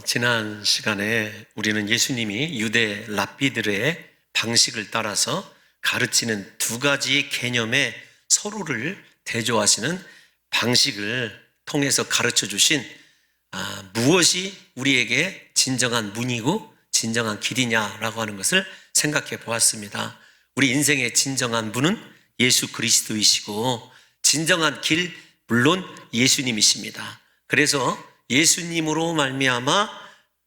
지난 시간에 우리는 예수님이 유대 랍비들의 방식을 따라서 가르치는 두 가지 개념의 서로를 대조하시는 방식을 통해서 가르쳐 주신 무엇이 우리에게 진정한 문이고 진정한 길이냐라고 하는 것을 생각해 보았습니다. 우리 인생의 진정한 문은 예수 그리스도이시고 진정한 길, 물론 예수님이십니다. 그래서 예수님으로 말미암아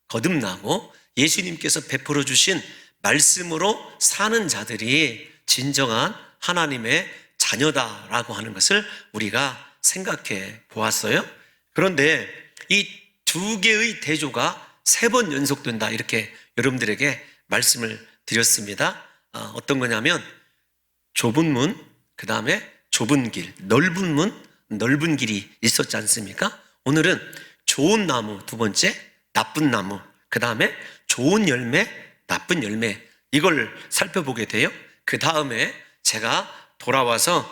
거듭나고 예수님께서 베풀어 주신 말씀으로 사는 자들이 진정한 하나님의 자녀다라고 하는 것을 우리가 생각해 보았어요. 그런데 이 두 개의 대조가 3번 연속된다, 이렇게 여러분들에게 말씀을 드렸습니다. 어떤 거냐면 좁은 문, 그 다음에 좁은 길, 넓은 문, 넓은 길이 있었지 않습니까? 오늘은 좋은 나무 두 번째, 나쁜 나무, 그 다음에 좋은 열매, 나쁜 열매, 이걸 살펴보게 돼요. 그 다음에 제가 돌아와서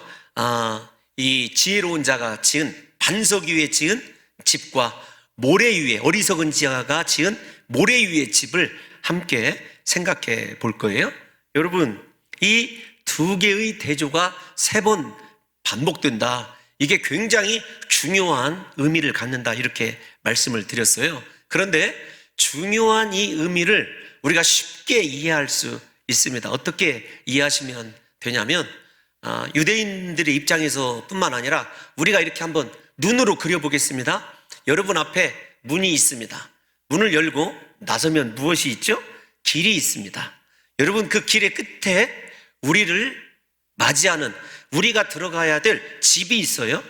이 지혜로운 자가 지은, 반석 위에 지은 집과 모래 위에, 어리석은 자가 지은 모래 위의 집을 함께 생각해 볼 거예요. 여러분, 이 두 개의 대조가 3번 반복된다, 이게 굉장히 중요한 의미를 갖는다, 이렇게 말씀을 드렸어요. 그런데 중요한 이 의미를 우리가 쉽게 이해할 수 있습니다. 어떻게 이해하시면 되냐면 유대인들의 입장에서 뿐만 아니라 우리가 이렇게 한번 눈으로 그려보겠습니다. 여러분 앞에 문이 있습니다. 문을 열고 나서면 무엇이 있죠? 길이 있습니다. 여러분, 그 길의 끝에 우리를 맞이하는, 우리가 들어가야 될 집이 있어요.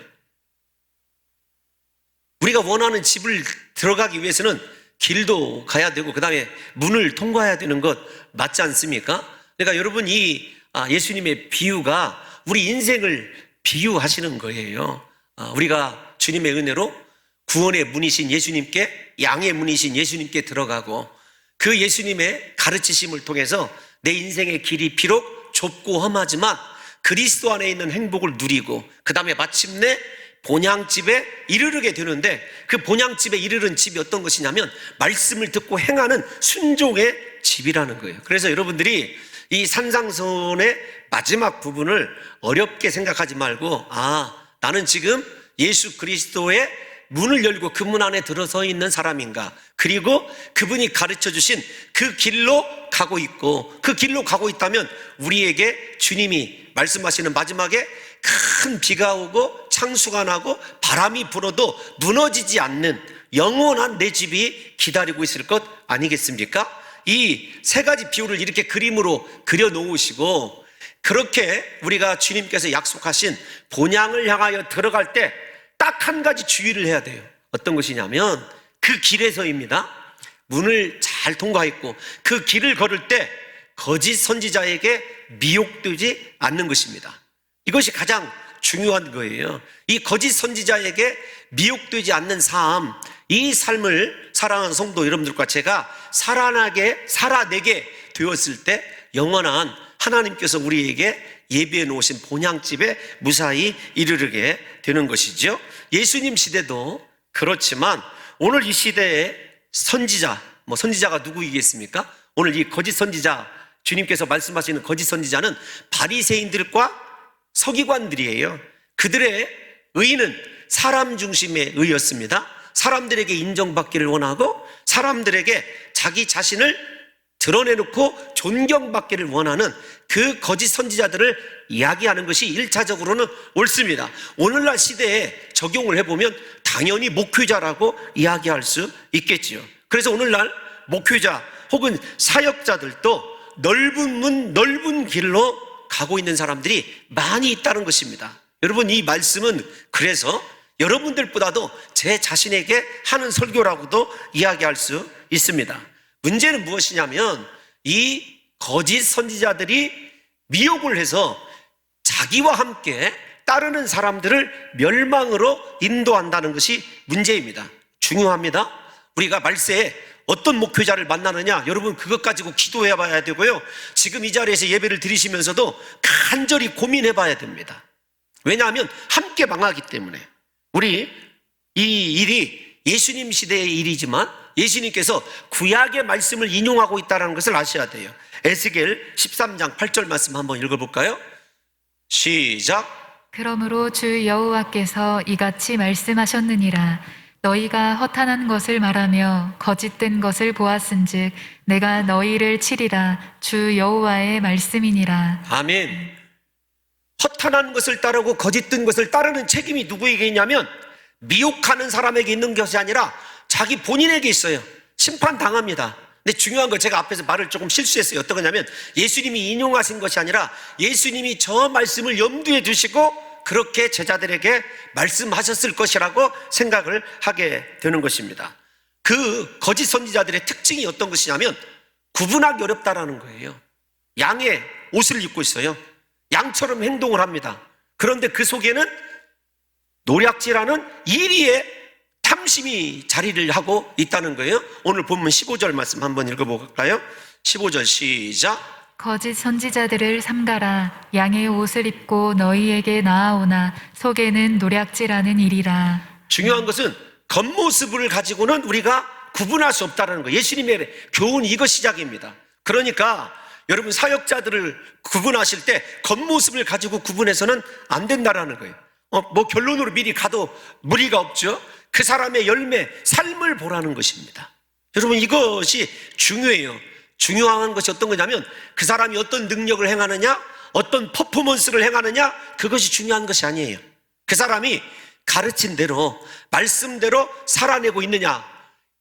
우리가 원하는 집을 들어가기 위해서는 길도 가야 되고 그 다음에 문을 통과해야 되는 것 맞지 않습니까? 그러니까 여러분, 이 예수님의 비유가 우리 인생을 비유하시는 거예요. 우리가 주님의 은혜로 구원의 문이신 예수님께, 양의 문이신 예수님께 들어가고 그 예수님의 가르치심을 통해서 내 인생의 길이 비록 좁고 험하지만 그리스도 안에 있는 행복을 누리고 그 다음에 마침내 본향집에 이르르게 되는데, 그 본향집에 이르는 집이 어떤 것이냐면 말씀을 듣고 행하는 순종의 집이라는 거예요. 그래서 여러분들이 이 산상선의 마지막 부분을 어렵게 생각하지 말고, 나는 지금 예수 그리스도의 문을 열고 그 문 안에 들어서 있는 사람인가, 그리고 그분이 가르쳐 주신 그 길로 가고 있고, 그 길로 가고 있다면 우리에게 주님이 말씀하시는 마지막에 큰 비가 오고 창수가 나고 바람이 불어도 무너지지 않는 영원한 내 집이 기다리고 있을 것 아니겠습니까? 이 3가지 비유를 이렇게 그림으로 그려 놓으시고, 그렇게 우리가 주님께서 약속하신 본향을 향하여 들어갈 때 딱 한 가지 주의를 해야 돼요. 어떤 것이냐면 그 길에서입니다. 문을 잘 통과했고 그 길을 걸을 때 거짓 선지자에게 미혹되지 않는 것입니다. 이것이 가장 중요한 거예요. 이 거짓 선지자에게 미혹되지 않는 삶, 이 삶을 사랑하는 성도 여러분들과 제가 살아내게 되었을 때 영원한 하나님께서 우리에게 예비해 놓으신 본향집에 무사히 이르르게 되는 것이죠. 예수님 시대도 그렇지만 오늘 이 시대의 선지자, 선지자가 누구이겠습니까? 오늘 이 거짓 선지자, 주님께서 말씀하시는 거짓 선지자는 바리새인들과 서기관들이에요. 그들의 의는 사람 중심의 의였습니다. 사람들에게 인정받기를 원하고 사람들에게 자기 자신을 드러내놓고 존경받기를 원하는 그 거짓 선지자들을 이야기하는 것이 1차적으로는 옳습니다. 오늘날 시대에 적용을 해보면 당연히 목회자라고 이야기할 수 있겠지요. 그래서 오늘날 목회자 혹은 사역자들도 넓은 문, 넓은 길로 가고 있는 사람들이 많이 있다는 것입니다. 여러분, 이 말씀은 그래서 여러분들보다도 제 자신에게 하는 설교라고도 이야기할 수 있습니다. 문제는 무엇이냐면 이 거짓 선지자들이 미혹을 해서 자기와 함께 따르는 사람들을 멸망으로 인도한다는 것이 문제입니다. 중요합니다. 우리가 말세에 어떤 목회자를 만나느냐, 여러분 그것 가지고 기도해 봐야 되고요, 지금 이 자리에서 예배를 드리시면서도 간절히 고민해 봐야 됩니다. 왜냐하면 함께 망하기 때문에. 우리 이 일이 예수님 시대의 일이지만 예수님께서 구약의 말씀을 인용하고 있다는 것을 아셔야 돼요. 에스겔 13장 8절 말씀 한번 읽어볼까요? 시작. 그러므로 주 여호와께서 이같이 말씀하셨느니라. 너희가 허탄한 것을 말하며 거짓된 것을 보았은즉 내가 너희를 치리라. 주 여호와의 말씀이니라. 아멘. 허탄한 것을 따르고 거짓된 것을 따르는 책임이 누구에게 있냐면 미혹하는 사람에게 있는 것이 아니라 자기 본인에게 있어요. 심판당합니다. 근데 중요한 거, 제가 앞에서 말을 조금 실수했어요. 어떤 거냐면 예수님이 인용하신 것이 아니라 예수님이 저 말씀을 염두에 두시고 그렇게 제자들에게 말씀하셨을 것이라고 생각을 하게 되는 것입니다. 그 거짓 선지자들의 특징이 어떤 것이냐면 구분하기 어렵다라는 거예요. 양의 옷을 입고 있어요. 양처럼 행동을 합니다. 그런데 그 속에는 노략질하는 이리의 탐심이 자리를 하고 있다는 거예요. 오늘 본문 15절 말씀 한번 읽어볼까요? 15절 시작. 거짓 선지자들을 삼가라. 양의 옷을 입고 너희에게 나아오나 속에는 노략질하는 일이라. 중요한 것은 겉모습을 가지고는 우리가 구분할 수 없다는 거예요. 예수님의 교훈 이거 시작입니다. 그러니까 여러분 사역자들을 구분하실 때 겉모습을 가지고 구분해서는 안 된다라는 거예요. 뭐 결론으로 미리 가도 무리가 없죠. 그 사람의 열매, 삶을 보라는 것입니다. 여러분 이것이 중요해요. 중요한 것이 어떤 거냐면 그 사람이 어떤 능력을 행하느냐, 어떤 퍼포먼스를 행하느냐, 그것이 중요한 것이 아니에요. 그 사람이 가르친 대로, 말씀대로 살아내고 있느냐.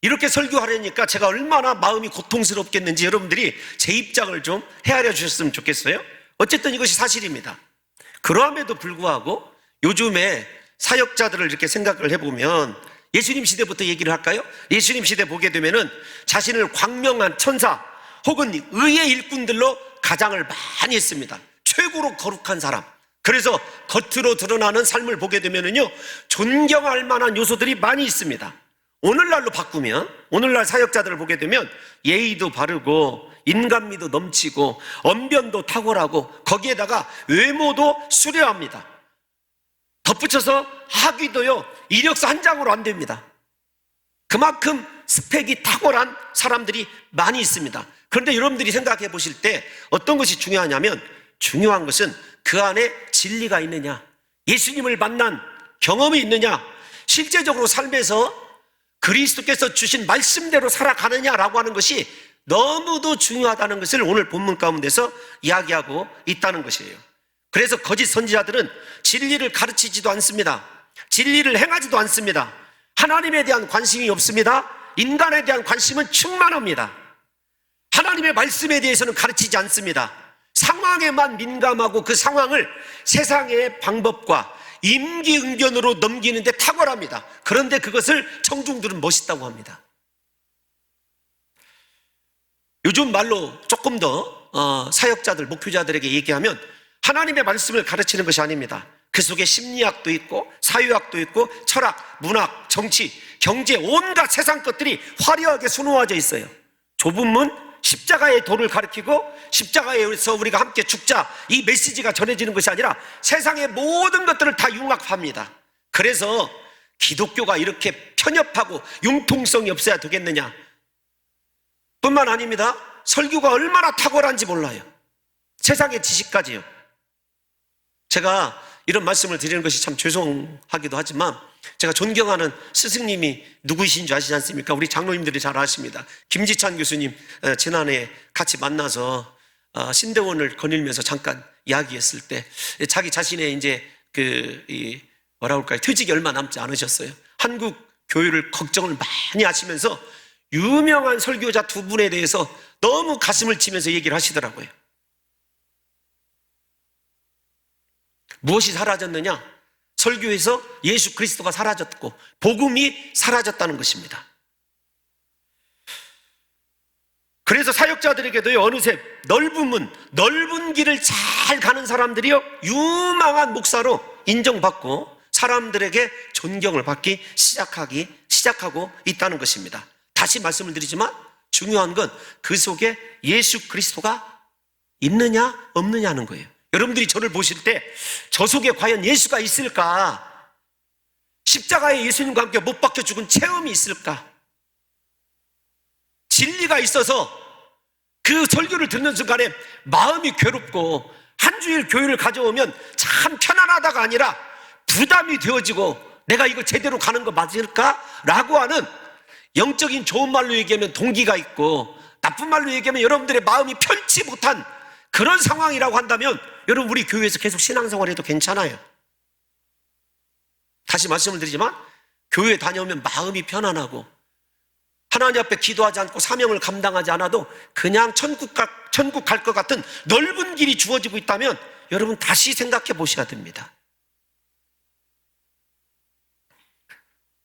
이렇게 설교하려니까 제가 얼마나 마음이 고통스럽겠는지 여러분들이 제 입장을 좀 헤아려 주셨으면 좋겠어요. 어쨌든 이것이 사실입니다. 그러함에도 불구하고 요즘에 사역자들을 이렇게 생각을 해보면 예수님 시대부터 얘기를 할까요? 예수님 시대 보게 되면은 자신을 광명한 천사 혹은 의의 일꾼들로 가장을 많이 했습니다. 최고로 거룩한 사람. 그래서 겉으로 드러나는 삶을 보게 되면은요, 존경할 만한 요소들이 많이 있습니다. 오늘날로 바꾸면, 오늘날 사역자들을 보게 되면 예의도 바르고 인간미도 넘치고 언변도 탁월하고 거기에다가 외모도 수려합니다. 덧붙여서 학위도요, 이력서 한 장으로 안 됩니다. 그만큼 스펙이 탁월한 사람들이 많이 있습니다. 그런데 여러분들이 생각해 보실 때 어떤 것이 중요하냐면 중요한 것은 그 안에 진리가 있느냐, 예수님을 만난 경험이 있느냐, 실제적으로 삶에서 그리스도께서 주신 말씀대로 살아가느냐라고 하는 것이 너무도 중요하다는 것을 오늘 본문 가운데서 이야기하고 있다는 것이에요. 그래서 거짓 선지자들은 진리를 가르치지도 않습니다. 진리를 행하지도 않습니다. 하나님에 대한 관심이 없습니다. 인간에 대한 관심은 충만합니다. 하나님의 말씀에 대해서는 가르치지 않습니다. 상황에만 민감하고 그 상황을 세상의 방법과 임기응변으로 넘기는데 탁월합니다. 그런데 그것을 청중들은 멋있다고 합니다. 요즘 말로 조금 더 사역자들, 목표자들에게 얘기하면 하나님의 말씀을 가르치는 것이 아닙니다. 그 속에 심리학도 있고 사회학도 있고 철학, 문학, 정치, 경제, 온갖 세상 것들이 화려하게 수놓아져 있어요. 좁은 문, 십자가의 도를 가르치고 십자가에서 우리가 함께 죽자, 이 메시지가 전해지는 것이 아니라 세상의 모든 것들을 다 융합합니다. 그래서 기독교가 이렇게 편협하고 융통성이 없어야 되겠느냐, 뿐만 아닙니다. 설교가 얼마나 탁월한지 몰라요. 세상의 지식까지요. 제가 이런 말씀을 드리는 것이 참 죄송하기도 하지만 제가 존경하는 스승님이 누구이신 줄 아시지 않습니까? 우리 장로님들이 잘 아십니다. 김지찬 교수님, 지난해 같이 만나서 신대원을 거닐면서 잠깐 이야기했을 때 자기 자신의 이제 뭐라 할까요? 퇴직이 얼마 남지 않으셨어요. 한국 교회를 걱정을 많이 하시면서 유명한 설교자 두 분에 대해서 너무 가슴을 치면서 얘기를 하시더라고요. 무엇이 사라졌느냐? 설교에서 예수 그리스도가 사라졌고 복음이 사라졌다는 것입니다. 그래서 사역자들에게도요, 어느새 넓은 문, 넓은 길을 잘 가는 사람들이요, 유망한 목사로 인정받고 사람들에게 존경을 받기 시작하고 있다는 것입니다. 다시 말씀을 드리지만 중요한 건 그 속에 예수 그리스도가 있느냐 없느냐는 거예요. 여러분들이 저를 보실 때 저 속에 과연 예수가 있을까? 십자가에 예수님과 함께 못 박혀 죽은 체험이 있을까? 진리가 있어서 그 설교를 듣는 순간에 마음이 괴롭고 한 주일 교회를 가져오면 참 편안하다가 아니라 부담이 되어지고 내가 이거 제대로 가는 거 맞을까? 라고 하는 영적인 좋은 말로 얘기하면 동기가 있고 나쁜 말로 얘기하면 여러분들의 마음이 편치 못한 그런 상황이라고 한다면 여러분 우리 교회에서 계속 신앙생활해도 괜찮아요. 다시 말씀을 드리지만 교회 다녀오면 마음이 편안하고 하나님 앞에 기도하지 않고 사명을 감당하지 않아도 그냥 천국 갈 것 같은 넓은 길이 주어지고 있다면 여러분 다시 생각해 보셔야 됩니다.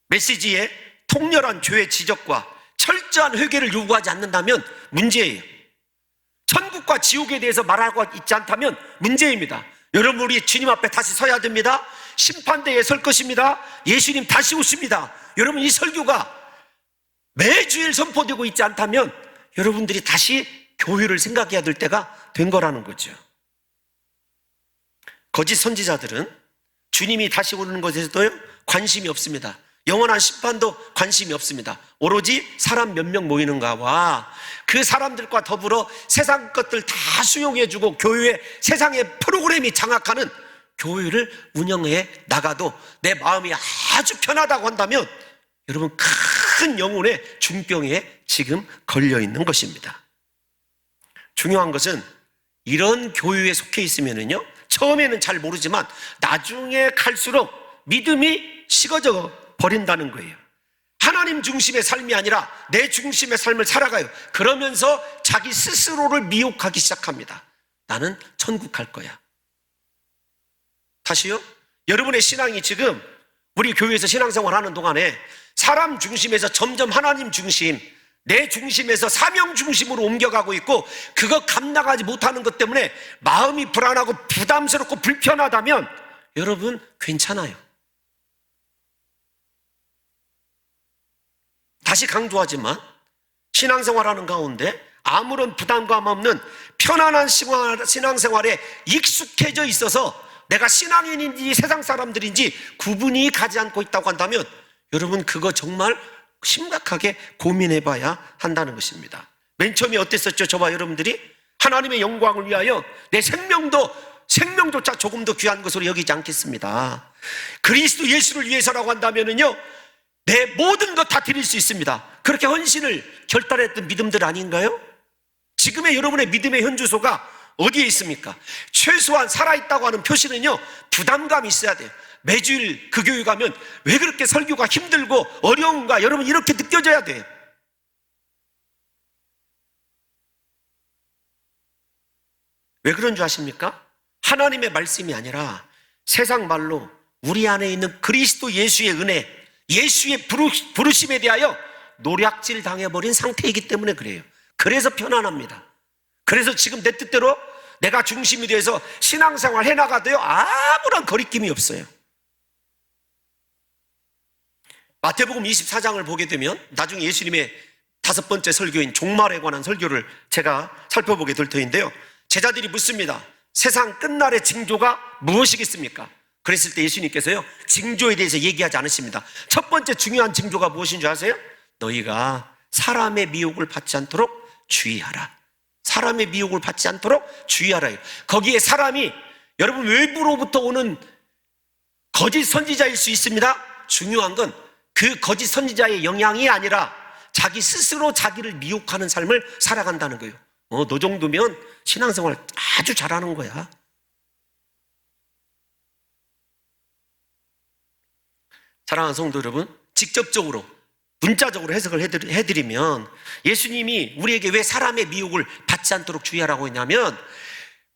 메시지에 통렬한 죄의 지적과 철저한 회개를 요구하지 않는다면 문제예요. 천국과 지옥에 대해서 말하고 있지 않다면 문제입니다. 여러분 우리 주님 앞에 다시 서야 됩니다. 심판대에 설 것입니다. 예수님 다시 오십니다. 여러분 이 설교가 매주일 선포되고 있지 않다면 여러분들이 다시 교회를 생각해야 될 때가 된 거라는 거죠. 거짓 선지자들은 주님이 다시 오는 것에서도 관심이 없습니다. 영원한 심판도 관심이 없습니다. 오로지 사람 몇 명 모이는가와 그 사람들과 더불어 세상 것들 다 수용해주고 교회의 세상의 프로그램이 장악하는 교회를 운영해 나가도 내 마음이 아주 편하다고 한다면 여러분 큰 영혼의 중병에 지금 걸려있는 것입니다. 중요한 것은 이런 교회에 속해 있으면요 처음에는 잘 모르지만 나중에 갈수록 믿음이 식어져 버린다는 거예요. 하나님 중심의 삶이 아니라 내 중심의 삶을 살아가요. 그러면서 자기 스스로를 미혹하기 시작합니다. 나는 천국 갈 거야. 다시요? 여러분의 신앙이 지금 우리 교회에서 신앙생활 하는 동안에 사람 중심에서 점점 하나님 중심, 내 중심에서 사명 중심으로 옮겨가고 있고 그거 감당하지 못하는 것 때문에 마음이 불안하고 부담스럽고 불편하다면 여러분 괜찮아요. 다시 강조하지만 신앙생활하는 가운데 아무런 부담감 없는 편안한 신앙생활에 익숙해져 있어서 내가 신앙인인지 세상 사람들인지 구분이 가지 않고 있다고 한다면 여러분 그거 정말 심각하게 고민해 봐야 한다는 것입니다. 맨 처음에 어땠었죠? 저와 여러분들이 하나님의 영광을 위하여 내 생명조차 조금 더 귀한 것으로 여기지 않겠습니다. 그리스도 예수를 위해서라고 한다면요 내 모든 것 다 드릴 수 있습니다. 그렇게 헌신을 결단했던 믿음들 아닌가요? 지금의 여러분의 믿음의 현주소가 어디에 있습니까? 최소한 살아있다고 하는 표시는요 부담감이 있어야 돼요. 매주일 그 교회 가면 왜 그렇게 설교가 힘들고 어려운가 여러분 이렇게 느껴져야 돼요. 왜 그런 줄 아십니까? 하나님의 말씀이 아니라 세상 말로 우리 안에 있는 그리스도 예수의 은혜, 예수의 부르심에 대하여 노략질 당해버린 상태이기 때문에 그래요. 그래서 편안합니다. 그래서 지금 내 뜻대로 내가 중심이 돼서 신앙생활 해나가도요 아무런 거리낌이 없어요. 마태복음 24장을 보게 되면 나중에 예수님의 5번째 설교인 종말에 관한 설교를 제가 살펴보게 될 터인데요 제자들이 묻습니다. 세상 끝날의 징조가 무엇이겠습니까? 그랬을 때 예수님께서요 징조에 대해서 얘기하지 않으십니다. 첫 번째 중요한 징조가 무엇인 줄 아세요? 너희가 사람의 미혹을 받지 않도록 주의하라. 사람의 미혹을 받지 않도록 주의하라. 거기에 사람이 여러분 외부로부터 오는 거짓 선지자일 수 있습니다. 중요한 건 그 거짓 선지자의 영향이 아니라 자기 스스로 자기를 미혹하는 삶을 살아간다는 거예요. 너 정도면 신앙생활 아주 잘하는 거야. 사랑하는 성도 여러분, 직접적으로 문자적으로 해석을 해드리면 예수님이 우리에게 왜 사람의 미혹을 받지 않도록 주의하라고 했냐면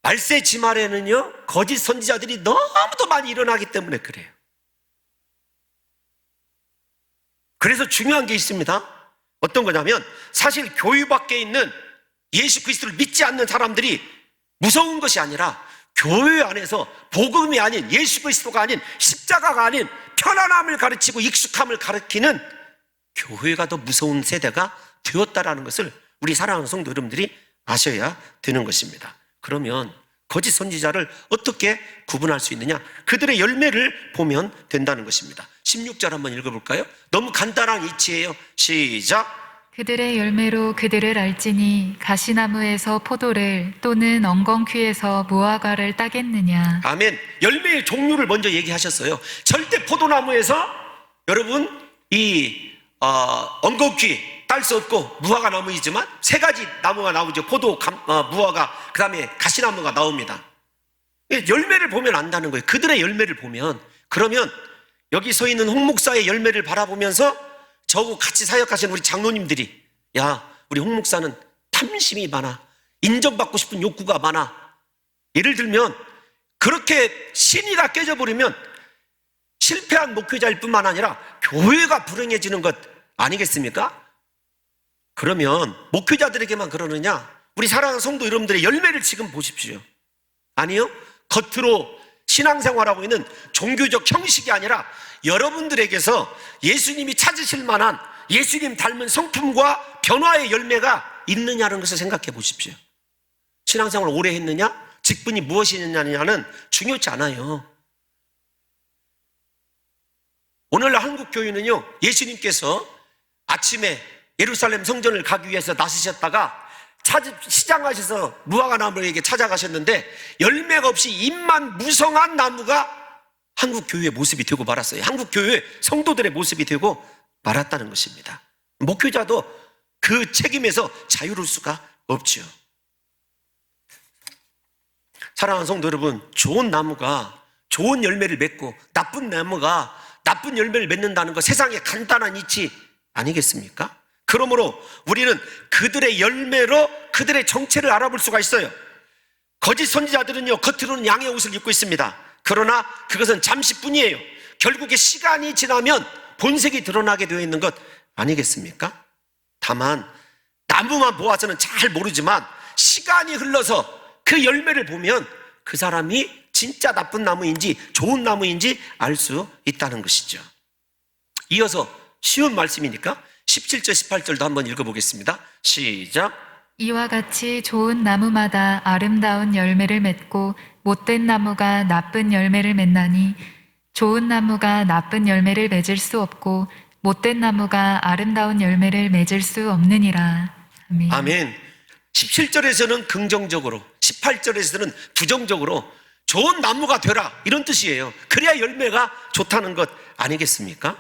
말세 지말에는요 거짓 선지자들이 너무도 많이 일어나기 때문에 그래요. 그래서 중요한 게 있습니다. 어떤 거냐면 사실 교회 밖에 있는 예수 그리스도를 믿지 않는 사람들이 무서운 것이 아니라 교회 안에서 복음이 아닌 예수 그리스도가 아닌 십자가가 아닌 편안함을 가르치고 익숙함을 가르치는 교회가 더 무서운 세대가 되었다라는 것을 우리 사랑하는 성도 여러분들이 아셔야 되는 것입니다. 그러면 거짓 선지자를 어떻게 구분할 수 있느냐? 그들의 열매를 보면 된다는 것입니다. 16절 한번 읽어볼까요? 너무 간단한 이치예요. 시작. 그들의 열매로 그들을 알지니 가시나무에서 포도를 또는 엉겅퀴에서 무화과를 따겠느냐. 아멘. 열매의 종류를 먼저 얘기하셨어요. 절대 포도나무에서 여러분 엉겅퀴 딸 수 없고 무화과 나무이지만 세 가지 나무가 나오죠. 포도, 무화과, 그 다음에 가시나무가 나옵니다. 열매를 보면 안다는 거예요. 그들의 열매를 보면. 그러면 여기 서 있는 홍 목사의 열매를 바라보면서 저하고 같이 사역하시는 우리 장로님들이, 야, 우리 홍 목사는 탐심이 많아, 인정받고 싶은 욕구가 많아. 예를 들면 그렇게 신의가 깨져버리면 실패한 목회자일 뿐만 아니라 교회가 불행해지는 것 아니겠습니까? 그러면 목회자들에게만 그러느냐? 우리 사랑하는 성도 여러분들의 열매를 지금 보십시오. 아니요, 겉으로 신앙생활하고 있는 종교적 형식이 아니라 여러분들에게서 예수님이 찾으실 만한 예수님 닮은 성품과 변화의 열매가 있느냐는 것을 생각해 보십시오. 신앙생활을 오래 했느냐, 직분이 무엇이냐는 중요치 않아요. 오늘날 한국교회는요, 예수님께서 아침에 예루살렘 성전을 가기 위해서 나서셨다가 시장하셔서 무화과 나무에게 찾아가셨는데 열매가 없이 잎만 무성한 나무가 한국교회의 모습이 되고 말았어요. 한국교회 성도들의 모습이 되고 말았다는 것입니다. 목회자도 그 책임에서 자유로울 수가 없죠. 사랑하는 성도 여러분, 좋은 나무가 좋은 열매를 맺고 나쁜 나무가 나쁜 열매를 맺는다는 것, 세상의 간단한 이치 아니겠습니까? 그러므로 우리는 그들의 열매로 그들의 정체를 알아볼 수가 있어요. 거짓 선지자들은요, 겉으로는 양의 옷을 입고 있습니다. 그러나 그것은 잠시뿐이에요. 결국에 시간이 지나면 본색이 드러나게 되어 있는 것 아니겠습니까? 다만 나무만 보아서는 잘 모르지만 시간이 흘러서 그 열매를 보면 그 사람이 진짜 나쁜 나무인지 좋은 나무인지 알 수 있다는 것이죠. 이어서 쉬운 말씀이니까 17절 18절도 한번 읽어보겠습니다. 시작. 이와 같이 좋은 나무마다 아름다운 열매를 맺고 못된 나무가 나쁜 열매를 맺나니 좋은 나무가 나쁜 열매를 맺을 수 없고 못된 나무가 아름다운 열매를 맺을 수 없느니라. 아멘. 아멘. 17절에서는 긍정적으로, 18절에서는 부정적으로 좋은 나무가 되라, 이런 뜻이에요. 그래야 열매가 좋다는 것 아니겠습니까?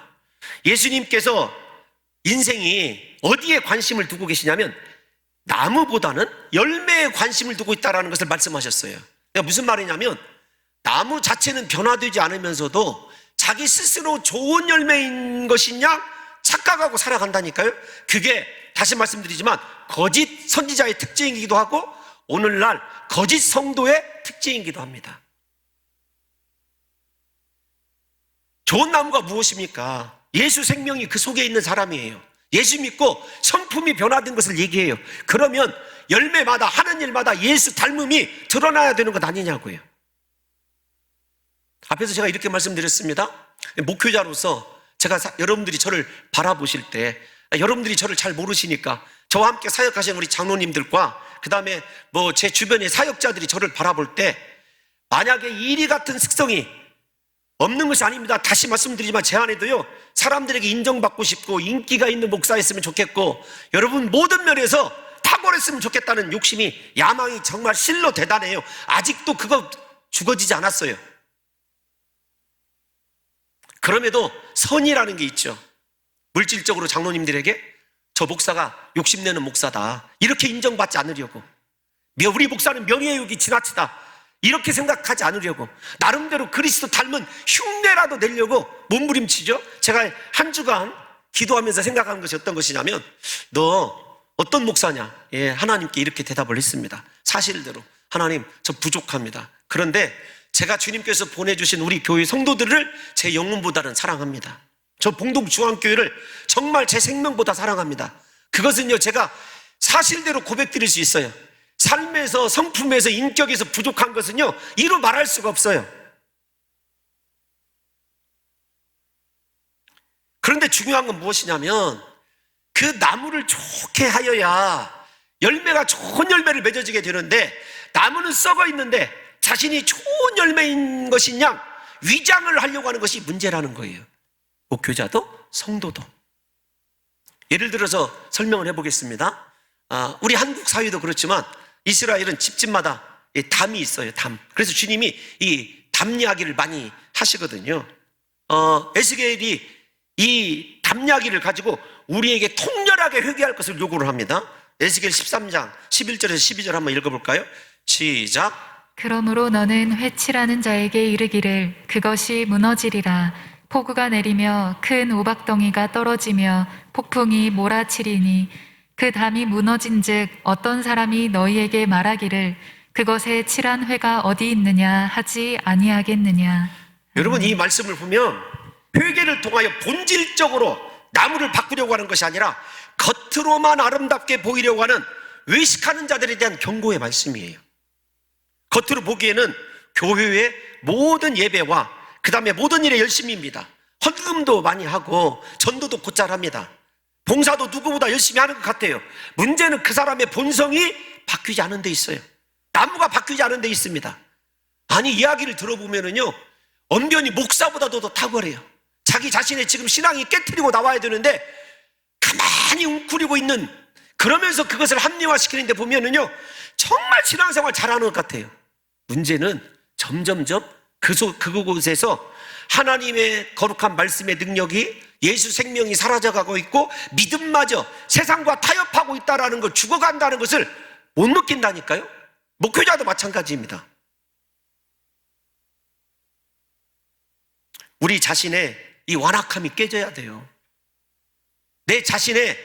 예수님께서 인생이 어디에 관심을 두고 계시냐면 나무보다는 열매에 관심을 두고 있다는 것을 말씀하셨어요. 그러니까 무슨 말이냐면 나무 자체는 변화되지 않으면서도 자기 스스로 좋은 열매인 것이냐 착각하고 살아간다니까요. 그게 다시 말씀드리지만 거짓 선지자의 특징이기도 하고 오늘날 거짓 성도의 특징이기도 합니다. 좋은 나무가 무엇입니까? 예수 생명이 그 속에 있는 사람이에요. 예수 믿고 성품이 변화된 것을 얘기해요. 그러면 열매마다 하는 일마다 예수 닮음이 드러나야 되는 것 아니냐고요. 앞에서 제가 이렇게 말씀드렸습니다. 목회자로서 제가 여러분들이 저를 바라보실 때 여러분들이 저를 잘 모르시니까 저와 함께 사역하신 우리 장로님들과 그 다음에 제 주변의 사역자들이 저를 바라볼 때 만약에 이리 같은 특성이 없는 것이 아닙니다. 다시 말씀드리지만 제 안에도요, 사람들에게 인정받고 싶고 인기가 있는 목사였으면 좋겠고 여러분 모든 면에서 탁월했으면 좋겠다는 욕심이, 야망이 정말 실로 대단해요. 아직도 그거 죽어지지 않았어요. 그럼에도 선이라는 게 있죠. 물질적으로 장로님들에게 저 목사가 욕심내는 목사다, 이렇게 인정받지 않으려고, 우리 목사는 명예욕이 지나치다, 이렇게 생각하지 않으려고, 나름대로 그리스도 닮은 흉내라도 내려고 몸부림치죠. 제가 한 주간 기도하면서 생각한 것이 어떤 것이냐면, 너 어떤 목사냐? 예, 하나님께 이렇게 대답을 했습니다. 사실대로, 하나님 저 부족합니다. 그런데 제가 주님께서 보내주신 우리 교회 성도들을 제 영혼보다는 사랑합니다. 저 봉동중앙교회를 정말 제 생명보다 사랑합니다. 그것은요, 제가 사실대로 고백드릴 수 있어요. 삶에서, 성품에서, 인격에서 부족한 것은요, 이루 말할 수가 없어요. 그런데 중요한 건 무엇이냐면 그 나무를 좋게 하여야 열매가 좋은 열매를 맺어지게 되는데, 나무는 썩어 있는데 자신이 좋은 열매인 것이냐 위장을 하려고 하는 것이 문제라는 거예요. 목회자도 성도도. 예를 들어서 설명을 해보겠습니다. 우리 한국 사회도 그렇지만 이스라엘은 집집마다 이 담이 있어요. 담. 그래서 주님이 이 담 이야기를 많이 하시거든요. 에스겔이 이 담 이야기를 가지고 우리에게 통렬하게 회개할 것을 요구를 합니다. 에스겔 13장 11절에서 12절 한번 읽어볼까요? 시작. 그러므로 너는 회칠하는 자에게 이르기를 그것이 무너지리라. 폭우가 내리며 큰 우박덩이가 떨어지며 폭풍이 몰아치리니 그 담이 무너진즉 어떤 사람이 너희에게 말하기를 그것에 칠한 회가 어디 있느냐 하지 아니하겠느냐. 여러분, 이 말씀을 보면 회개를 통하여 본질적으로 나무를 바꾸려고 하는 것이 아니라 겉으로만 아름답게 보이려고 하는 외식하는 자들에 대한 경고의 말씀이에요. 겉으로 보기에는 교회의 모든 예배와 그 다음에 모든 일에 열심입니다. 헌금도 많이 하고 전도도 곧잘 합니다. 봉사도 누구보다 열심히 하는 것 같아요. 문제는 그 사람의 본성이 바뀌지 않은 데 있어요. 나무가 바뀌지 않은 데 있습니다. 아니, 이야기를 들어보면은요, 언변이 목사보다도 더 탁월해요. 자기 자신의 지금 신앙이 깨트리고 나와야 되는데 가만히 웅크리고 있는, 그러면서 그것을 합리화시키는데 보면은요 정말 신앙생활 잘하는 것 같아요. 문제는 점점점 그곳에서 하나님의 거룩한 말씀의 능력이, 예수 생명이 사라져가고 있고 믿음마저 세상과 타협하고 있다는 걸, 죽어간다는 것을 못 느낀다니까요. 목회자도 마찬가지입니다. 우리 자신의 이 완악함이 깨져야 돼요. 내 자신의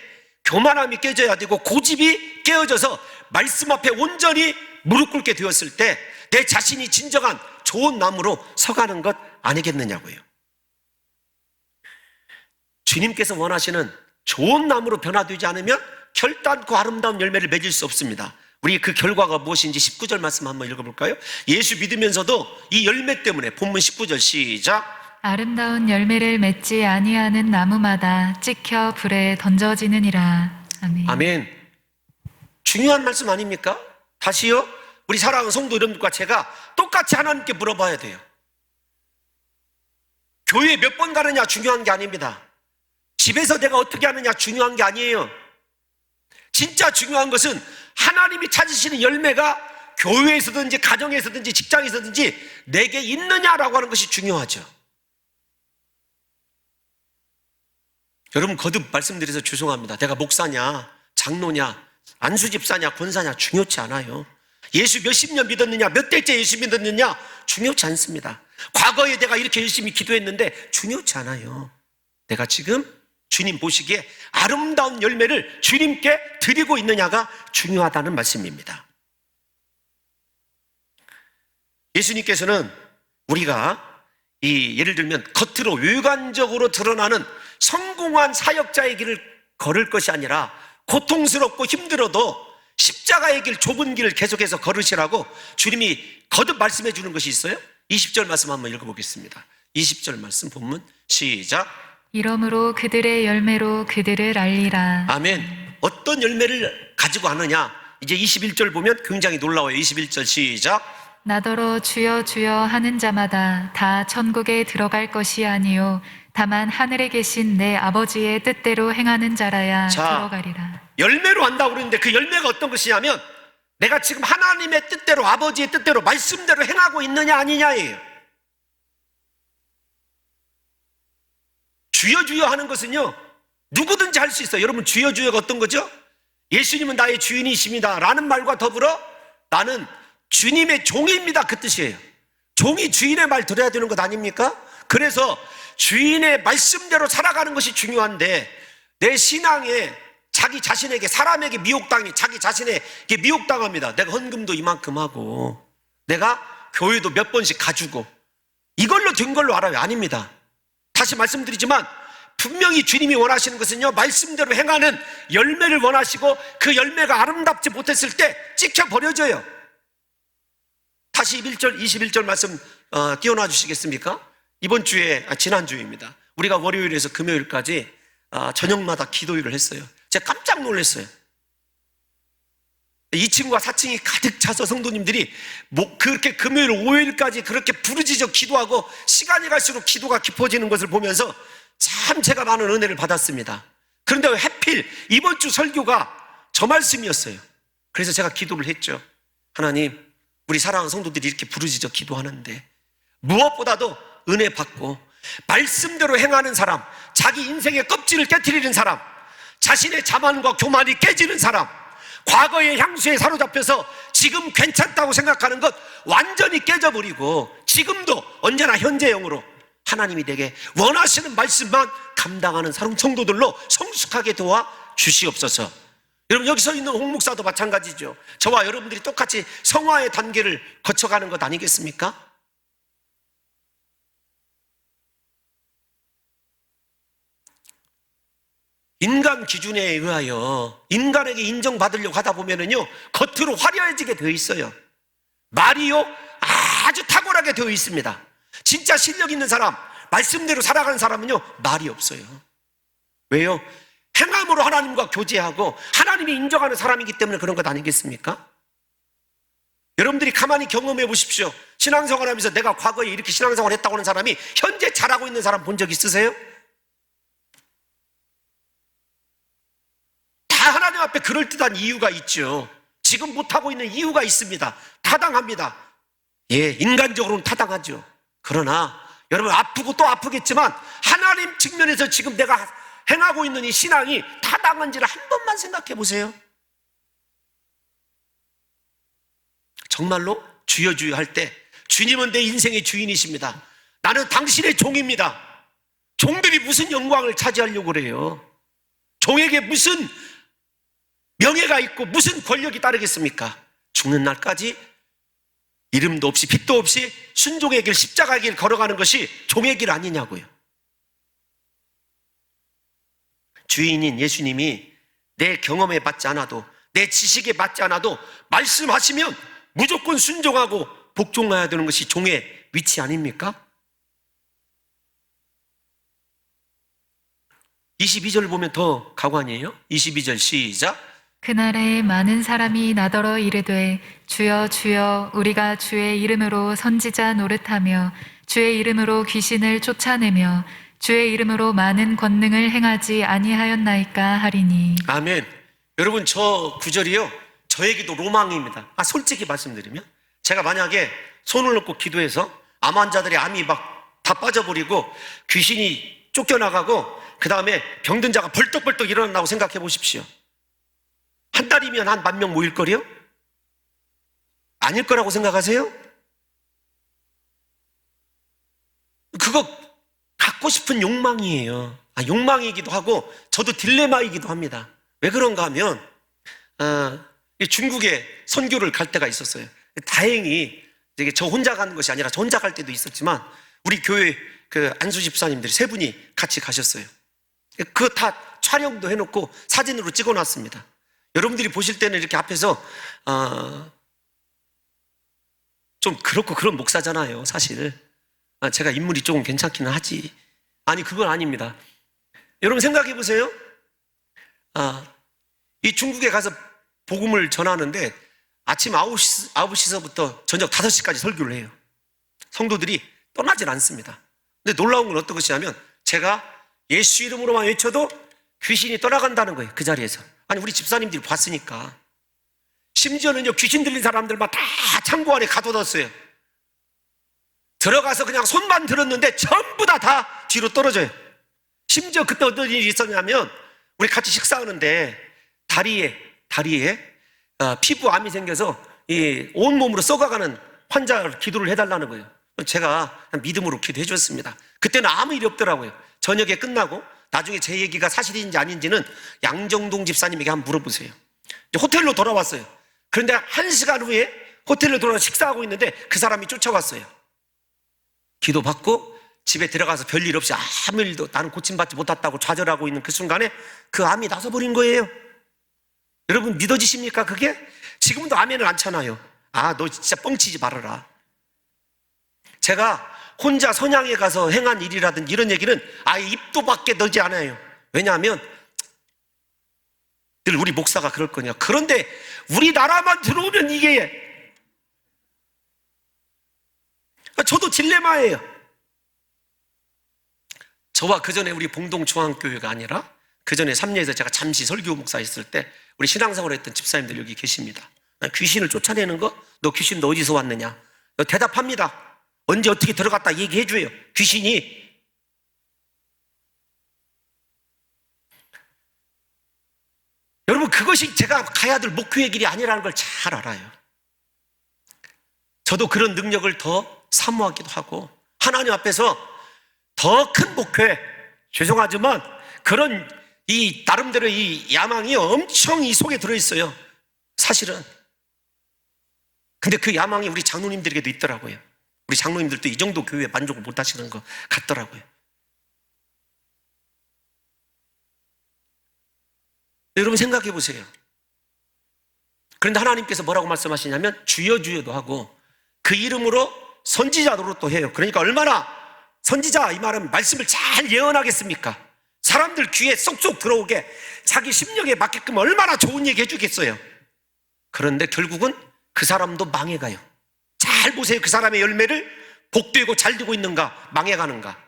교만함이 깨져야 되고 고집이 깨어져서 말씀 앞에 온전히 무릎 꿇게 되었을 때 내 자신이 진정한 좋은 나무로 서가는 것 아니겠느냐고요. 주님께서 원하시는 좋은 나무로 변화되지 않으면 결단코 아름다운 열매를 맺을 수 없습니다. 우리 그 결과가 무엇인지 19절 말씀 한번 읽어볼까요? 예수 믿으면서도 이 열매 때문에, 본문 19절 시작. 아름다운 열매를 맺지 아니하는 나무마다 찍혀 불에 던져지느니라. 아멘. 아멘. 중요한 말씀 아닙니까? 다시요, 우리 사랑하는 성도 여러분들과 제가 똑같이 하나님께 물어봐야 돼요. 교회 몇 번 가느냐 중요한 게 아닙니다. 집에서 내가 어떻게 하느냐 중요한 게 아니에요. 진짜 중요한 것은 하나님이 찾으시는 열매가 교회에서든지 가정에서든지 직장에서든지 내게 있느냐라고 하는 것이 중요하죠. 여러분, 거듭 말씀드려서 죄송합니다. 내가 목사냐, 장로냐, 안수집사냐, 권사냐 중요치 않아요. 예수 몇십 년 믿었느냐, 몇 대째 예수 믿었느냐 중요치 않습니다. 과거에 내가 이렇게 열심히 기도했는데 중요치 않아요. 내가 지금 주님 보시기에 아름다운 열매를 주님께 드리고 있느냐가 중요하다는 말씀입니다. 예수님께서는 우리가 예를 들면 겉으로 외관적으로 드러나는 성공한 사역자의 길을 걸을 것이 아니라 고통스럽고 힘들어도 십자가의 길, 좁은 길을 계속해서 걸으시라고 주님이 거듭 말씀해 주는 것이 있어요. 20절 말씀 한번 읽어보겠습니다. 20절 말씀 본문 시작. 이러므로 그들의 열매로 그들을 알리라. 아멘. 어떤 열매를 가지고 하느냐, 이제 21절 보면 굉장히 놀라워요. 21절 시작. 나더러 주여 주여 하는 자마다 다 천국에 들어갈 것이 아니요 다만 하늘에 계신 내 아버지의 뜻대로 행하는 자라야 들어가리라. 열매로 한다고 그러는데 그 열매가 어떤 것이냐면 내가 지금 하나님의 뜻대로, 아버지의 뜻대로, 말씀대로 행하고 있느냐 아니냐예요. 주여 주여 하는 것은요 누구든지 할 수 있어요. 여러분, 주여 주여가 어떤 거죠? 예수님은 나의 주인이십니다 라는 말과 더불어 나는 주님의 종입니다, 그 뜻이에요. 종이 주인의 말 들어야 되는 것 아닙니까? 그래서 주인의 말씀대로 살아가는 것이 중요한데, 내 신앙에 자기 자신에게, 사람에게 미혹당이, 자기 자신에게 미혹당합니다. 내가 헌금도 이만큼 하고 내가 교회도 몇 번씩 가주고 이걸로 된 걸로 알아요. 아닙니다. 다시 말씀드리지만 분명히 주님이 원하시는 것은요 말씀대로 행하는 열매를 원하시고, 그 열매가 아름답지 못했을 때 찍혀버려져요. 다시 21절 말씀 띄워놔 주시겠습니까? 이번 주에, 지난주입니다. 우리가 월요일에서 금요일까지 저녁마다 기도회를 했어요. 제가 깜짝 놀랐어요. 2층과 4층이 가득 차서 성도님들이 그렇게 금요일 5일까지 그렇게 부르짖어 기도하고 시간이 갈수록 기도가 깊어지는 것을 보면서 참 제가 많은 은혜를 받았습니다. 그런데 왜 하필 이번 주 설교가 저 말씀이었어요. 그래서 제가 기도를 했죠. 하나님, 우리 사랑하는 성도들이 이렇게 부르짖어 기도하는데 무엇보다도 은혜 받고 말씀대로 행하는 사람, 자기 인생의 껍질을 깨트리는 사람, 자신의 자만과 교만이 깨지는 사람, 과거의 향수에 사로잡혀서 지금 괜찮다고 생각하는 것 완전히 깨져버리고 지금도 언제나 현재형으로 하나님이 내게 원하시는 말씀만 감당하는 사랑 성도들로 성숙하게 도와 주시옵소서. 여러분, 여기 서 있는 홍 목사도 마찬가지죠. 저와 여러분들이 똑같이 성화의 단계를 거쳐가는 것 아니겠습니까? 인간 기준에 의하여 인간에게 인정받으려고 하다 보면은요, 겉으로 화려해지게 되어 있어요. 말이요, 아주 탁월하게 되어 있습니다. 진짜 실력 있는 사람, 말씀대로 살아가는 사람은요, 말이 없어요. 왜요? 행함으로 하나님과 교제하고 하나님이 인정하는 사람이기 때문에 그런 것 아니겠습니까? 여러분들이 가만히 경험해 보십시오. 신앙생활 하면서 내가 과거에 이렇게 신앙생활 했다고 하는 사람이 현재 잘하고 있는 사람 본 적 있으세요? 다 하나님 앞에 그럴듯한 이유가 있죠. 지금 못하고 있는 이유가 있습니다. 타당합니다. 예, 인간적으로는 타당하죠. 그러나 여러분, 아프고 또 아프겠지만 하나님 측면에서 지금 내가 행하고 있는 이 신앙이 타당한지를 한 번만 생각해 보세요. 정말로 주여 주여 할 때 주님은 내 인생의 주인이십니다. 나는 당신의 종입니다. 종들이 무슨 영광을 차지하려고 그래요? 종에게 무슨 명예가 있고 무슨 권력이 따르겠습니까? 죽는 날까지 이름도 없이 빛도 없이 순종의 길, 십자가의 길 걸어가는 것이 종의 길 아니냐고요. 주인인 예수님이 내 경험에 맞지 않아도, 내 지식에 맞지 않아도 말씀하시면 무조건 순종하고 복종해야 되는 것이 종의 위치 아닙니까? 22절 보면 더 가관이에요. 22절 시작. 그날에 많은 사람이 나더러 이르되 주여 주여 우리가 주의 이름으로 선지자 노릇하며 주의 이름으로 귀신을 쫓아내며 주의 이름으로 많은 권능을 행하지 아니하였나이까 하리니. 아멘. 여러분, 저 구절이요, 저에게도 로망입니다. 솔직히 말씀드리면 제가 만약에 손을 놓고 기도해서 암 환자들의 암이 막 다 빠져버리고 귀신이 쫓겨나가고 그 다음에 병든 자가 벌떡벌떡 일어난다고 생각해 보십시오. 한 달이면 한 10,000명 모일 거요? 아닐 거라고 생각하세요? 그거 갖고 싶은 욕망이에요. 욕망이기도 하고 저도 딜레마이기도 합니다. 왜 그런가 하면 중국에 선교를 갈 때가 있었어요. 다행히 저 혼자 가는 것이 아니라 저 혼자 갈 때도 있었지만 우리 교회 그 안수 집사님들이 3분이 같이 가셨어요. 그거 다 촬영도 해놓고 사진으로 찍어놨습니다. 여러분들이 보실 때는 이렇게 앞에서 좀 그렇고 그런 목사잖아요. 사실 제가 인물이 조금 괜찮기는 하지. 아니, 그건 아닙니다. 여러분 생각해 보세요. 이 중국에 가서 복음을 전하는데 아침 9시서부터 저녁 5시까지 설교를 해요. 성도들이 떠나질 않습니다. 근데 놀라운 건 어떤 것이냐면 제가 예수 이름으로만 외쳐도 귀신이 떠나간다는 거예요. 그 자리에서. 아니, 우리 집사님들이 봤으니까. 심지어는요, 귀신 들린 사람들만 다 창고 안에 가둬뒀어요. 들어가서 그냥 손만 들었는데 전부 다 뒤로 떨어져요. 심지어 그때 어떤 일이 있었냐면 우리 같이 식사하는데 다리에 피부암이 생겨서 이 온몸으로 썩어가는 환자 기도를 해달라는 거예요. 제가 믿음으로 기도해 줬습니다. 그때는 아무 일이 없더라고요. 저녁에 끝나고 나중에 제 얘기가 사실인지 아닌지는 양정동 집사님에게 한번 물어보세요. 이제 호텔로 돌아왔어요. 그런데 1시간 후에 호텔로 돌아와서 식사하고 있는데 그 사람이 쫓아왔어요. 기도받고 집에 들어가서 별일 없이 아무 일도, 나는 고침받지 못했다고 좌절하고 있는 그 순간에 그 암이 나서버린 거예요. 여러분 믿어지십니까 그게? 지금도 아멘을 안 차나요? 너 진짜 뻥치지 말아라. 제가 혼자 선양에 가서 행한 일이라든지 이런 얘기는 아예 입도 밖에 넣지 않아요. 왜냐하면 늘 우리 목사가 그럴 거냐. 그런데 우리나라만 들어오면 이게 저도 딜레마예요. 저와 그 전에 우리 봉동중앙교회가 아니라 그 전에 삼례에서 제가 잠시 설교 목사했을 때 우리 신앙생활 했던 집사님들 여기 계십니다. 귀신을 쫓아내는 거? 너 귀신 너 어디서 왔느냐? 너 대답합니다. 언제 어떻게 들어갔다 얘기해줘요. 귀신이. 여러분, 그것이 제가 가야 될 목표의 길이 아니라는 걸 잘 알아요. 저도 그런 능력을 더 사모하기도 하고 하나님 앞에서 더 큰 목표에, 죄송하지만 그런 이 나름대로 이 야망이 엄청 이 속에 들어있어요, 사실은. 근데 그 야망이 우리 장로님들에게도 있더라고요. 우리 장로님들도 이 정도 교회에 만족을 못 하시는 것 같더라고요. 여러분 생각해 보세요. 그런데 하나님께서 뭐라고 말씀하시냐면 주여 주여도 하고 그 이름으로 선지자 노릇도 해요. 그러니까 얼마나 선지자, 이 말은 말씀을 잘 예언하겠습니까? 사람들 귀에 쏙쏙 들어오게 자기 심령에 맞게끔 얼마나 좋은 얘기 해주겠어요. 그런데 결국은 그 사람도 망해가요. 잘 보세요. 그 사람의 열매를 복되고 잘 되고 있는가 망해가는가.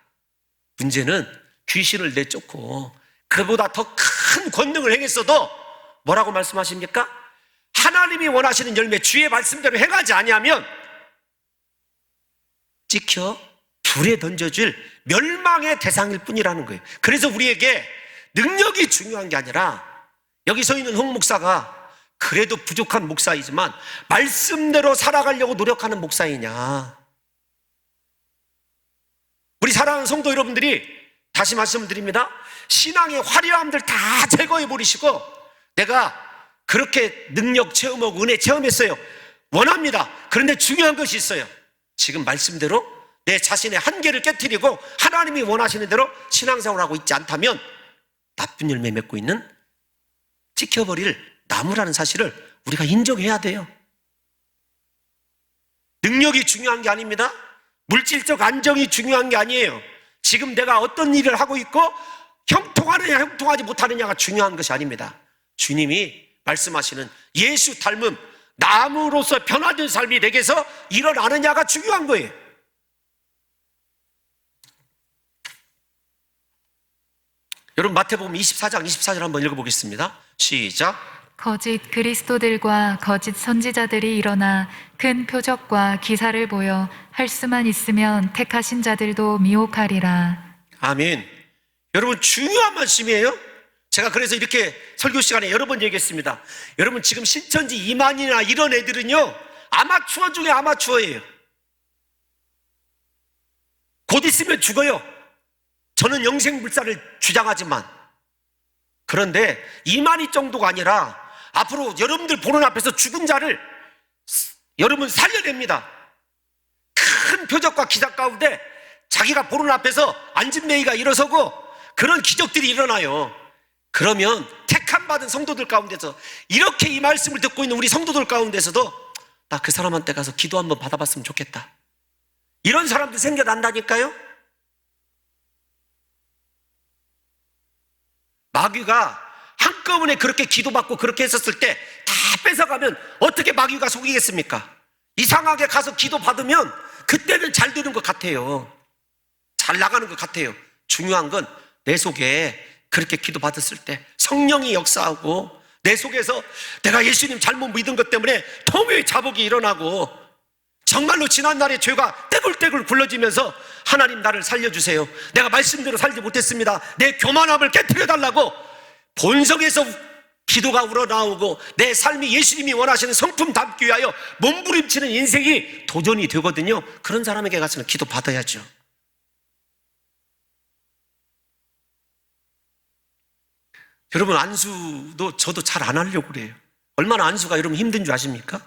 문제는 귀신을 내쫓고 그보다 더 큰 권능을 행했어도 뭐라고 말씀하십니까? 하나님이 원하시는 열매, 주의 말씀대로 행하지 아니하면 찍혀 불에 던져질 멸망의 대상일 뿐이라는 거예요. 그래서 우리에게 능력이 중요한 게 아니라 여기 서 있는 홍 목사가 그래도 부족한 목사이지만 말씀대로 살아가려고 노력하는 목사이냐. 우리 사랑하는 성도 여러분들이 다시 말씀을 드립니다. 신앙의 화려함들 다 제거해 버리시고 내가 그렇게 능력 체험하고 은혜 체험했어요. 원합니다. 그런데 중요한 것이 있어요. 지금 말씀대로 내 자신의 한계를 깨트리고 하나님이 원하시는 대로 신앙생활을 하고 있지 않다면 나쁜 열매 맺고 있는 찍혀버릴 나무라는 사실을 우리가 인정해야 돼요. 능력이 중요한 게 아닙니다. 물질적 안정이 중요한 게 아니에요. 지금 내가 어떤 일을 하고 있고 형통하느냐 형통하지 못하느냐가 중요한 것이 아닙니다. 주님이 말씀하시는 예수 닮음, 나무로서 변화된 삶이 내게서 일어나느냐가 중요한 거예요. 여러분 마태복음 24장 24절 한번 읽어보겠습니다. 시작. 거짓 그리스도들과 거짓 선지자들이 일어나 큰 표적과 기사를 보여 할 수만 있으면 택하신 자들도 미혹하리라. 아멘. 여러분 중요한 말씀이에요. 제가 그래서 이렇게 설교 시간에 여러 번 얘기했습니다. 여러분 지금 신천지 이만희나 이런 애들은요 아마추어 중에 아마추어예요. 곧 있으면 죽어요. 저는 영생불사를 주장하지만, 그런데 이만희 정도가 아니라 앞으로 여러분들 보는 앞에서 죽은 자를 여러분 살려냅니다. 큰 표적과 기사 가운데 자기가 보는 앞에서 안진매이가 일어서고 그런 기적들이 일어나요. 그러면 택함 받은 성도들 가운데서 이렇게 이 말씀을 듣고 있는 우리 성도들 가운데서도 나 그 사람한테 가서 기도 한번 받아봤으면 좋겠다, 이런 사람들 생겨난다니까요. 마귀가 한꺼번에 그렇게 기도받고 그렇게 했었을 때 다 뺏어가면 어떻게 마귀가 속이겠습니까? 이상하게 가서 기도받으면 그때는 잘 되는 것 같아요. 잘 나가는 것 같아요. 중요한 건 내 속에 그렇게 기도받았을 때 성령이 역사하고 내 속에서 내가 예수님 잘못 믿은 것 때문에 통의 자복이 일어나고 정말로 지난날의 죄가 떼굴떼굴 굴러지면서 하나님 나를 살려주세요, 내가 말씀대로 살지 못했습니다, 내 교만함을 깨트려달라고 본성에서 기도가 우러나오고 내 삶이 예수님이 원하시는 성품 담기 위하여 몸부림치는 인생이 도전이 되거든요. 그런 사람에게 가서는 기도 받아야죠. 여러분 안수도 저도 잘 안 하려고 그래요. 얼마나 안수가 여러분 힘든 줄 아십니까?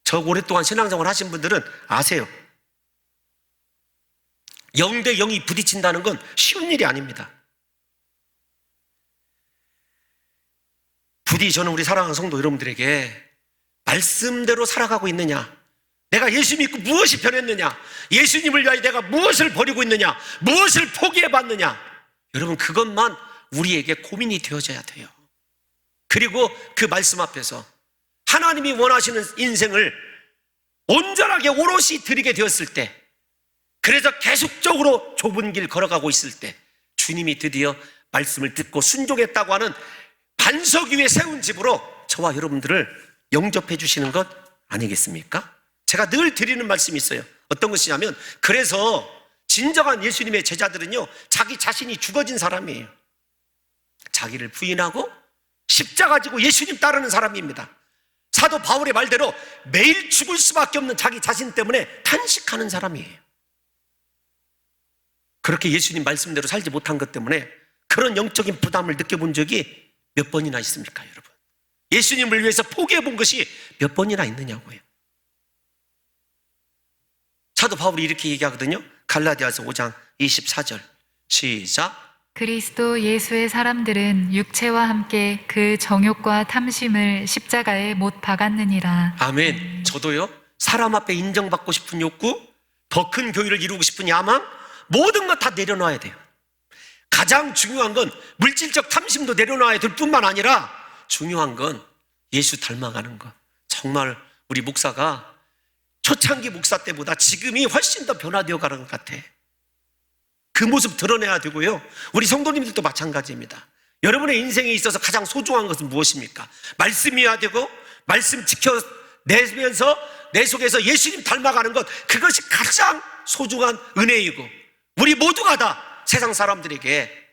저 오랫동안 신앙생활 하신 분들은 아세요. 0대 0이 부딪힌다는 건 쉬운 일이 아닙니다. 부디 저는 우리 사랑하는 성도 여러분들에게 말씀대로 살아가고 있느냐, 내가 예수 믿고 무엇이 변했느냐, 예수님을 위하여 내가 무엇을 버리고 있느냐, 무엇을 포기해봤느냐, 여러분 그것만 우리에게 고민이 되어져야 돼요. 그리고 그 말씀 앞에서 하나님이 원하시는 인생을 온전하게 오롯이 드리게 되었을 때 그래서 계속적으로 좁은 길 걸어가고 있을 때 주님이 드디어 말씀을 듣고 순종했다고 하는 반석 위에 세운 집으로 저와 여러분들을 영접해 주시는 것 아니겠습니까? 제가 늘 드리는 말씀이 있어요. 어떤 것이냐면, 그래서 진정한 예수님의 제자들은요, 자기 자신이 죽어진 사람이에요. 자기를 부인하고 십자가 지고 예수님 따르는 사람입니다. 사도 바울의 말대로 매일 죽을 수밖에 없는 자기 자신 때문에 탄식하는 사람이에요. 그렇게 예수님 말씀대로 살지 못한 것 때문에 그런 영적인 부담을 느껴본 적이 몇 번이나 있습니까, 여러분? 예수님을 위해서 포기해 본 것이 몇 번이나 있느냐고요. 사도 바울이 이렇게 얘기하거든요. 갈라디아서 5장 24절 시작. 그리스도 예수의 사람들은 육체와 함께 그 정욕과 탐심을 십자가에 못 박았느니라. 아멘. 저도요, 사람 앞에 인정받고 싶은 욕구, 더 큰 교회를 이루고 싶은 야망, 모든 것 다 내려놔야 돼요. 가장 중요한 건 물질적 탐심도 내려놔야 될 뿐만 아니라 중요한 건 예수 닮아가는 것. 정말 우리 목사가 초창기 목사 때보다 지금이 훨씬 더 변화되어 가는 것 같아. 그 모습 드러내야 되고요. 우리 성도님들도 마찬가지입니다. 여러분의 인생에 있어서 가장 소중한 것은 무엇입니까? 말씀이어야 되고, 말씀 지켜내면서 내 속에서 예수님 닮아가는 것, 그것이 가장 소중한 은혜이고, 우리 모두가 다 세상 사람들에게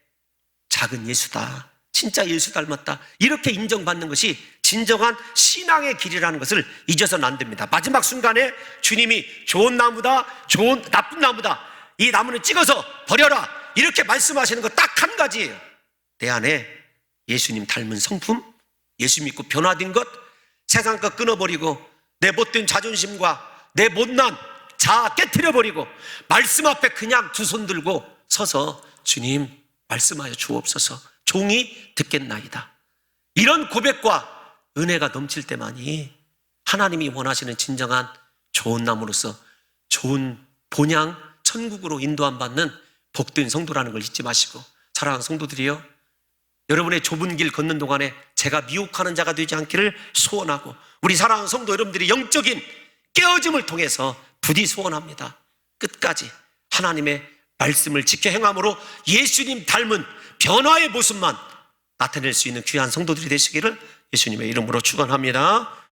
작은 예수다, 진짜 예수 닮았다, 이렇게 인정받는 것이 진정한 신앙의 길이라는 것을 잊어서는 안 됩니다. 마지막 순간에 주님이 좋은 나무다, 나쁜 나무다, 이 나무는 찍어서 버려라, 이렇게 말씀하시는 거 딱 한 가지예요. 내 안에 예수님 닮은 성품, 예수 믿고 변화된 것, 세상 것 끊어버리고 내 못된 자존심과 내 못난 자아 깨트려버리고 말씀 앞에 그냥 두 손 들고 서서 주님 말씀하여 주옵소서, 종이 듣겠나이다, 이런 고백과 은혜가 넘칠 때만이 하나님이 원하시는 진정한 좋은 나무로서 좋은 본향 천국으로 인도함 받는 복된 성도라는 걸 잊지 마시고, 사랑하는 성도들이요, 여러분의 좁은 길 걷는 동안에 제가 미혹하는 자가 되지 않기를 소원하고, 우리 사랑하는 성도 여러분들이 영적인 깨어짐을 통해서 부디 소원합니다. 끝까지 하나님의 말씀을 지켜 행함으로 예수님 닮은 변화의 모습만 나타낼 수 있는 귀한 성도들이 되시기를 예수님의 이름으로 축원합니다.